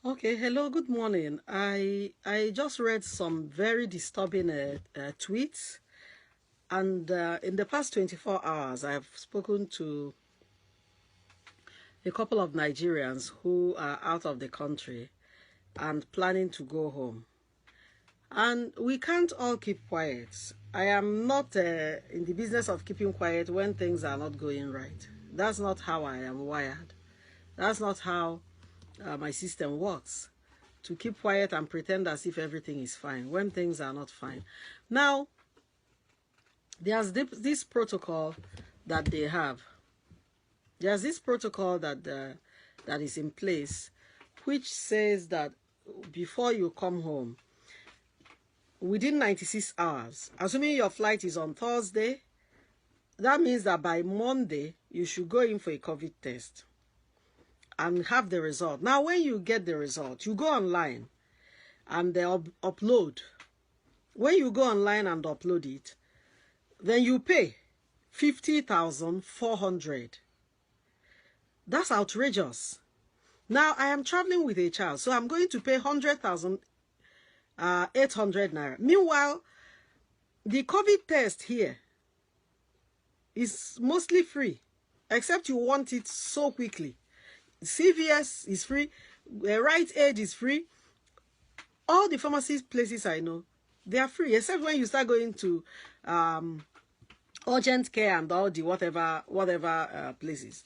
Okay, hello, good morning. I just read some very disturbing tweets, and in the past 24 hours, I've spoken to a couple of Nigerians who are out of the country and planning to go home. And we can't all keep quiet. I am not in the business of keeping quiet when things are not going right. That's not how I am wired. That's not how my system works. To keep quiet and pretend as if everything is fine when things are not fine. Now, there's this protocol that they have. There's this protocol that is in place, which says that before you come home, within 96 hours, assuming your flight is on Thursday, that means that by Monday, you should go in for a COVID test and have the result. Now, when you get the result, you go online and they upload. When you go online and upload it, then you pay 50,400. That's outrageous. Now, I am traveling with a child, so I'm going to pay 100,800 naira. Meanwhile, the COVID test here is mostly free, except you want it so quickly. CVS is free, Rite Aid is free. All the pharmacy places I know, they are free, except when you start going to urgent care and all the whatever places.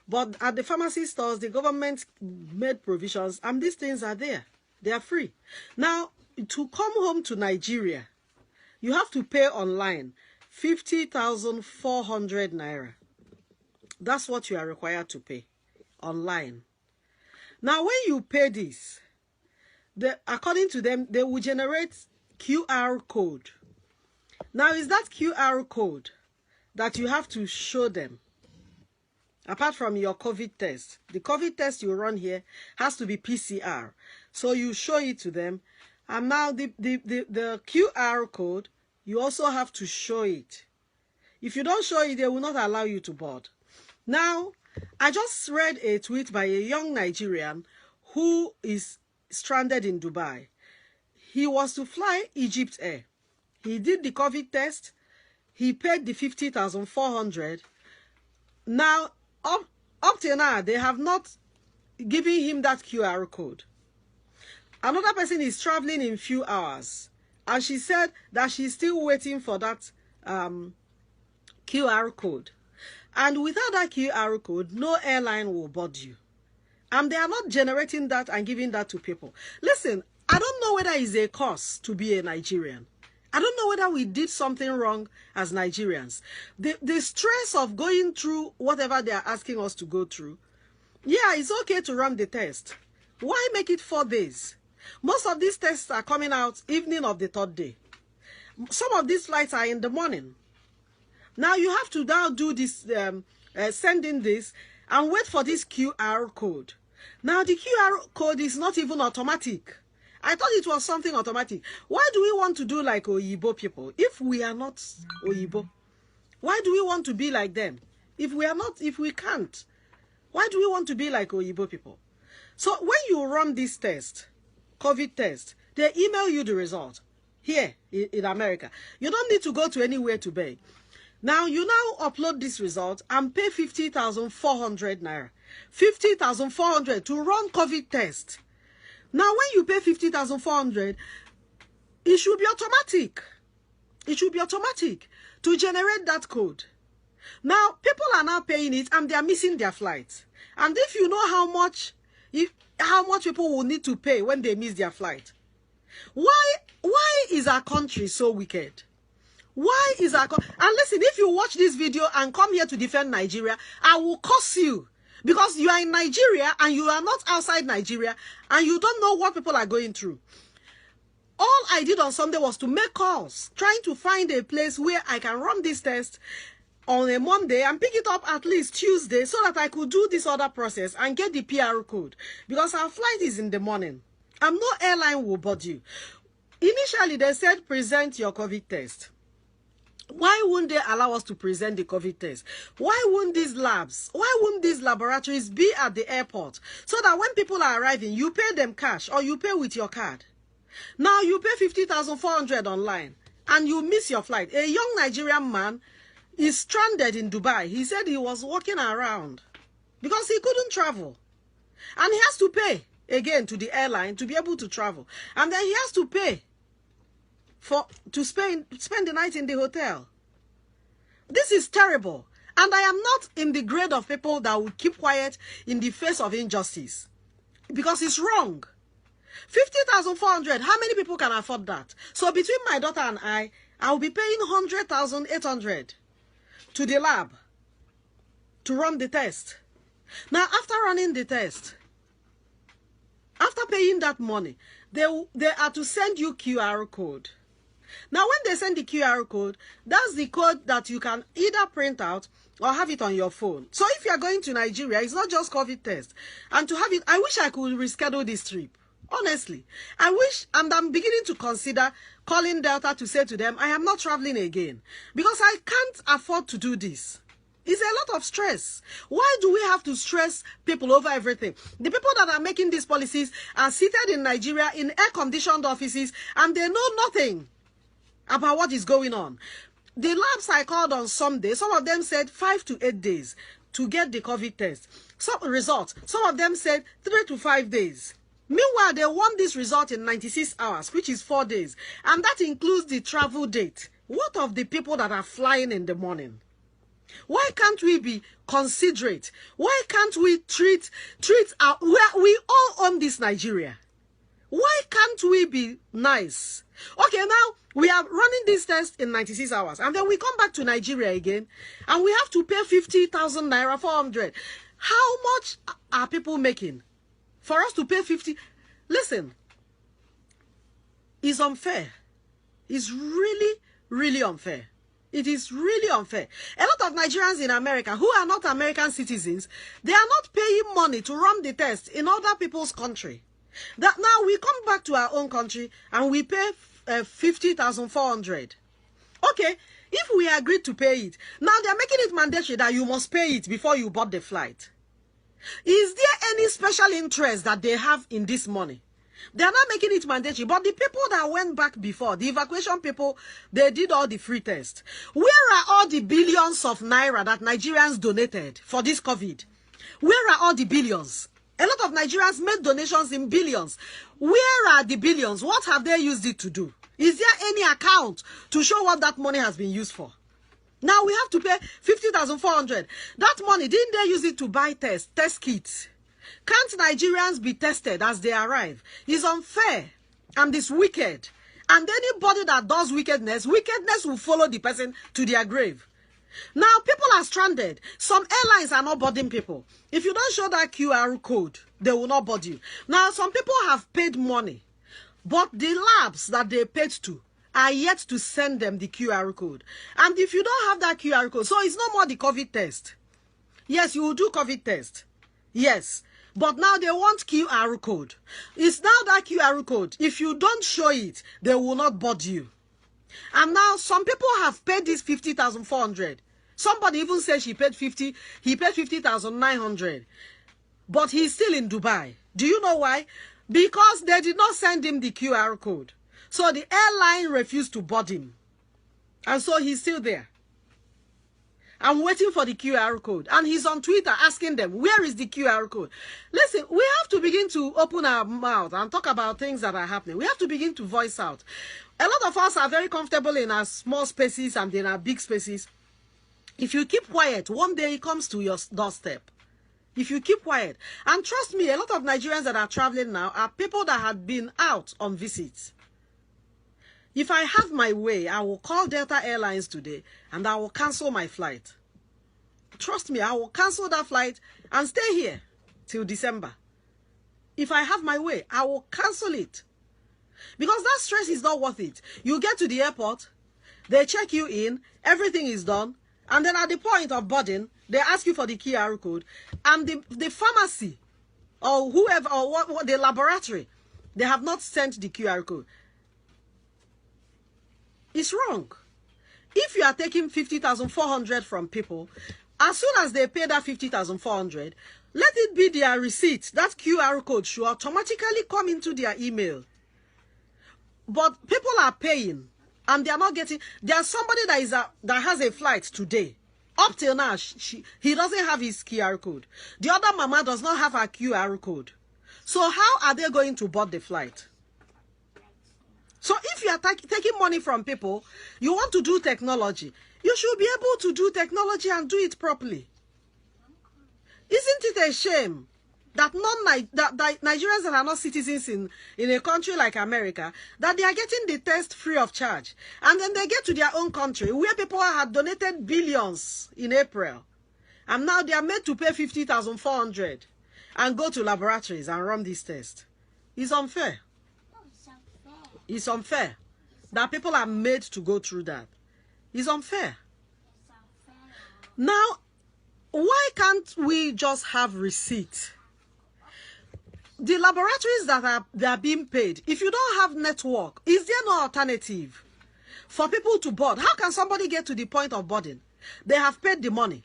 But at the pharmacy stores, the government made provisions, and these things are there. They are free. Now, to come home to Nigeria, you have to pay online 50,400 naira. That's what you are required to pay online. Now, when you pay this, according to them, they will generate QR code. Now, is that QR code that you have to show them? Apart from your COVID test, the COVID test you run here has to be PCR. So you show it to them. And now the QR code, you also have to show it. If you don't show it, they will not allow you to board. Now, I just read a tweet by a young Nigerian who is stranded in Dubai. He was to fly Egypt Air. He did the COVID test. He paid the 50,400. Now, up till now, they have not given him that QR code. Another person is traveling in few hours, and she said that she's still waiting for that QR code. And without that QR code, no airline will board you. And they are not generating that and giving that to people. Listen, I don't know whether it's a curse to be a Nigerian. I don't know whether we did something wrong as Nigerians. The stress of going through whatever they are asking us to go through, yeah, it's okay to run the test. Why make it 4 days? Most of these tests are coming out evening of the 3rd day. Some of these flights are in the morning. Now you have to now do this, send in this, and wait for this QR code. Now the QR code is not even automatic. I thought it was something automatic. Why do we want to do like Oyibo people if we are not Oyibo? Why do we want to be like them if we are not, if we can't? Why do we want to be like Oyibo people? So when you run this test, COVID test, they email you the result here in America. You don't need to go to anywhere to beg. Now, you now upload this result and pay 50,400 naira. 50,400 to run COVID test. Now, when you pay 50,400, it should be automatic. It should be automatic to generate that code. Now, people are now paying it and they are missing their flight. And if you know how much people will need to pay when they miss their flight, why is our country so wicked? Why is our country? And listen, if you watch this video and come here to defend Nigeria, I will curse you. Because you are in Nigeria and you are not outside Nigeria and you don't know what people are going through. All I did on Sunday was to make calls, trying to find a place where I can run this test on a Monday and pick it up at least Tuesday so that I could do this other process and get the PR code. Because our flight is in the morning and no airline will board you. Initially, they said present your COVID test. Why wouldn't they allow us to present the COVID test? Why wouldn't these labs, why wouldn't these laboratories be at the airport so that when people are arriving, you pay them cash or you pay with your card? Now you pay 50,400 online and you miss your flight. A young Nigerian man is stranded in Dubai. He said he was walking around because he couldn't travel. And he has to pay again to the airline to be able to travel. And then he has to pay to spend the night in the hotel. This is terrible. And I am not in the grade of people that will keep quiet in the face of injustice. Because it's wrong. 50,400, how many people can afford that? So between my daughter and I will be paying 100,800 to the lab to run the test. Now, after running the test, after paying that money, they are to send you QR code. Now, when they send the QR code, that's the code that you can either print out or have it on your phone. So if you are going to Nigeria, it's not just COVID test. And to have it, I wish I could reschedule this trip. Honestly, I wish, and I'm beginning to consider calling Delta to say to them, I am not traveling again because I can't afford to do this. It's a lot of stress. Why do we have to stress people over everything? The people that are making these policies are seated in Nigeria in air-conditioned offices and they know nothing about what is going on. The labs I called on Sunday, some of them said 5 to 8 days to get the COVID test. Some results, some of them said 3 to 5 days. Meanwhile, they want this result in 96 hours, which is 4 days. And that includes the travel date. What of the people that are flying in the morning? Why can't we be considerate? Why can't we treat we all own this Nigeria? Why can't we be nice? Okay, now we are running this test in 96 hours. And then we come back to Nigeria again. And we have to pay 50,000 naira, 400. How much are people making? For us to pay 50, listen, it's unfair. It's really, really unfair. It is really unfair. A lot of Nigerians in America who are not American citizens, they are not paying money to run the test in other people's country. That now we come back to our own country and we pay 50,400. Okay, if we agreed to pay it, now they are making it mandatory that you must pay it before you board the flight. Is there any special interest that they have in this money? They are not making it mandatory, but the people that went back before, the evacuation people, they did all the free tests. Where are all the billions of naira that Nigerians donated for this COVID? Where are all the billions? A lot of Nigerians made donations in billions. Where are the billions? What have they used it to do? Is there any account to show what that money has been used for? Now we have to pay 50,400. That money, didn't they use it to buy test kits? Can't Nigerians be tested as they arrive? It's unfair and it's wicked. And anybody that does wickedness will follow the person to their grave. Now people are stranded. Some airlines are not boarding people. If you don't show that QR code, they will not board you. Now some people have paid money, but the labs that they paid to are yet to send them the QR code. And if you don't have that QR code, so it's no more the COVID test. Yes, you will do COVID test. Yes. But now they want QR code. It's now that QR code. If you don't show it, they will not board you. And now some people have paid this 50,400. Somebody even said he paid 50,900. But he's still in Dubai. Do you know why? Because they did not send him the QR code. So the airline refused to board him. And so he's still there. I'm waiting for the QR code. And he's on Twitter asking them, where is the QR code? Listen, we have to begin to open our mouth and talk about things that are happening. We have to begin to voice out. A lot of us are very comfortable in our small spaces and in our big spaces. If you keep quiet, one day it comes to your doorstep. If you keep quiet. And trust me, a lot of Nigerians that are traveling now are people that had been out on visits. If I have my way, I will call Delta Airlines today and I will cancel my flight. Trust me, I will cancel that flight and stay here till December. If I have my way, I will cancel it. Because that stress is not worth it. You get to the airport, they check you in, everything is done, and then at the point of boarding, they ask you for the QR code, and the pharmacy or whoever or what the laboratory, they have not sent the QR code. It's wrong. If you are taking 50,400 from people, as soon as they pay that 50,400, let it be their receipt. That QR code should automatically come into their email. But people are paying and they are not getting. There's somebody that has a flight today. Up till now, he doesn't have his QR code. The other mama does not have her QR code. So how are they going to board the flight? So if you are taking money from people, you want to do technology, you should be able to do technology and do it properly. Isn't it a shame that Nigerians that are not citizens in a country like America, that they are getting the test free of charge, and then they get to their own country where people had donated billions in April, and now they are made to pay 50,400 and go to laboratories and run this test? It's unfair. It's unfair that people are made to go through that. It's unfair. Now, why can't we just have receipt? The laboratories that are being paid, if you don't have network, is there no alternative for people to board? How can somebody get to the point of boarding? They have paid the money.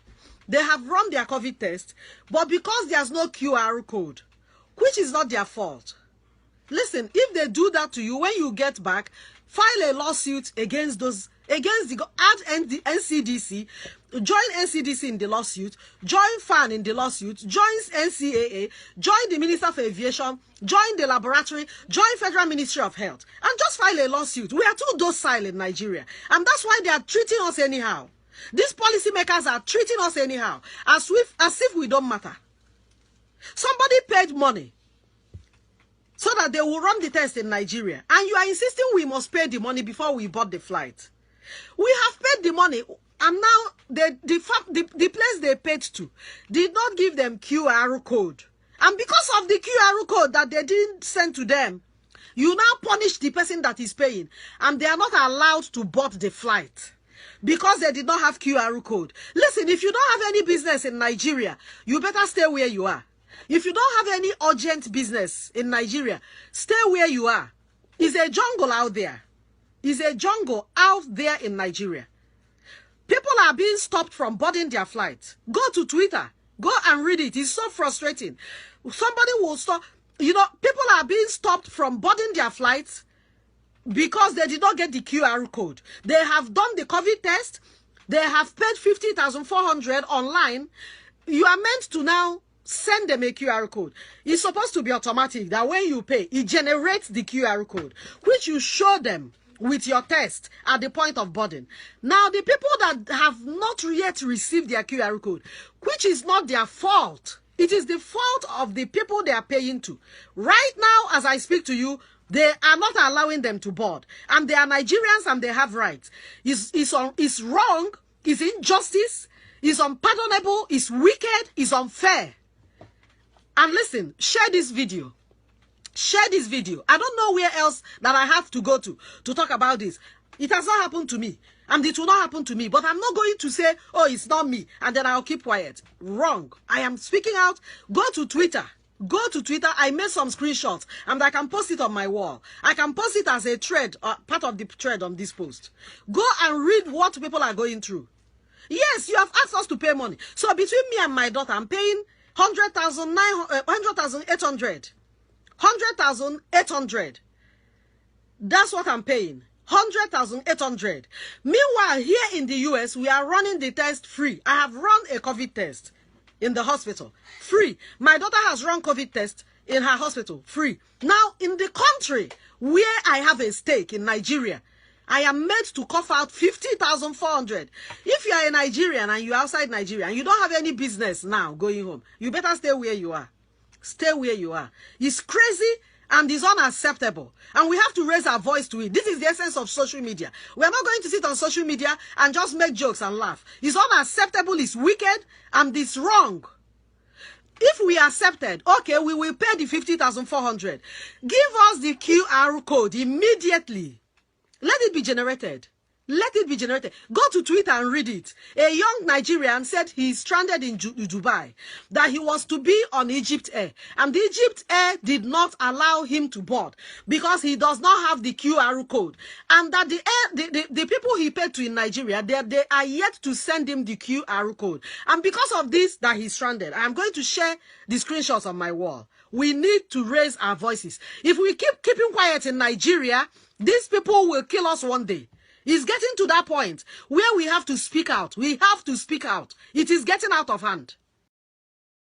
They have run their COVID test, but because there's no QR code, which is not their fault. Listen, if they do that to you, when you get back, file a lawsuit against the NCDC, join NCDC in the lawsuit, join FAN in the lawsuit, join NCAA, join the Minister for Aviation, join the laboratory, join Federal Ministry of Health, and just file a lawsuit. We are too docile in Nigeria, and that's why they are treating us anyhow. These policymakers are treating us anyhow, as if we don't matter. Somebody paid money so that they will run the test in Nigeria, and you are insisting we must pay the money before we board the flight. We have paid the money, and now the place they paid to did not give them QR code. And because of the QR code that they didn't send to them, you now punish the person that is paying, and they are not allowed to board the flight because they did not have QR code. Listen, if you don't have any business in Nigeria, you better stay where you are. If you don't have any urgent business in Nigeria, stay where you are. It's a jungle out there. It's a jungle out there in Nigeria. People are being stopped from boarding their flights. Go to Twitter. Go and read it. It's so frustrating. Somebody will stop. You know, people are being stopped from boarding their flights because they did not get the QR code. They have done the COVID test. They have paid 50,400 online. You are meant to now send them a QR code. It's supposed to be automatic, that when you pay, it generates the QR code, which you show them with your test at the point of boarding. Now, the people that have not yet received their QR code, which is not their fault, it is the fault of the people they are paying to. Right now, as I speak to you, they are not allowing them to board. And they are Nigerians and they have rights. It's wrong, it's injustice, it's unpardonable, it's wicked, it's unfair. And listen, share this video. Share this video. I don't know where else that I have to go to talk about this. It has not happened to me. And it will not happen to me. But I'm not going to say, oh, it's not me, and then I'll keep quiet. Wrong. I am speaking out. Go to Twitter. Go to Twitter. I made some screenshots, and I can post it on my wall. I can post it as a thread, part of the thread on this post. Go and read what people are going through. Yes, you have asked us to pay money. So between me and my daughter, I'm paying 100,800. 100,800. That's what I'm paying. 100,800. Meanwhile, here in the US, we are running the test free. I have run a COVID test in the hospital. Free. My daughter has run COVID test in her hospital. Free. Now, in the country where I have a stake in Nigeria, I am made to cough out 50,400. If you are a Nigerian and you're outside Nigeria and you don't have any business now going home, you better stay where you are. Stay where you are. It's crazy and it's unacceptable. And we have to raise our voice to it. This is the essence of social media. We are not going to sit on social media and just make jokes and laugh. It's unacceptable, it's wicked, and it's wrong. If we accepted, okay, we will pay the 50,400. Give us the QR code immediately. Let it be generated. Let it be generated. Go to Twitter and read it. A young Nigerian said he's stranded in Dubai, that he was to be on Egypt Air, and the Egypt Air did not allow him to board because he does not have the QR code, and that the people he paid to in Nigeria, they are yet to send him the QR code, and because of this, that he's stranded. I'm going to share the screenshots on my wall. We need to raise our voices. If we keep keeping quiet in Nigeria, these people will kill us one day. It's getting to that point where we have to speak out. We have to speak out. It is getting out of hand.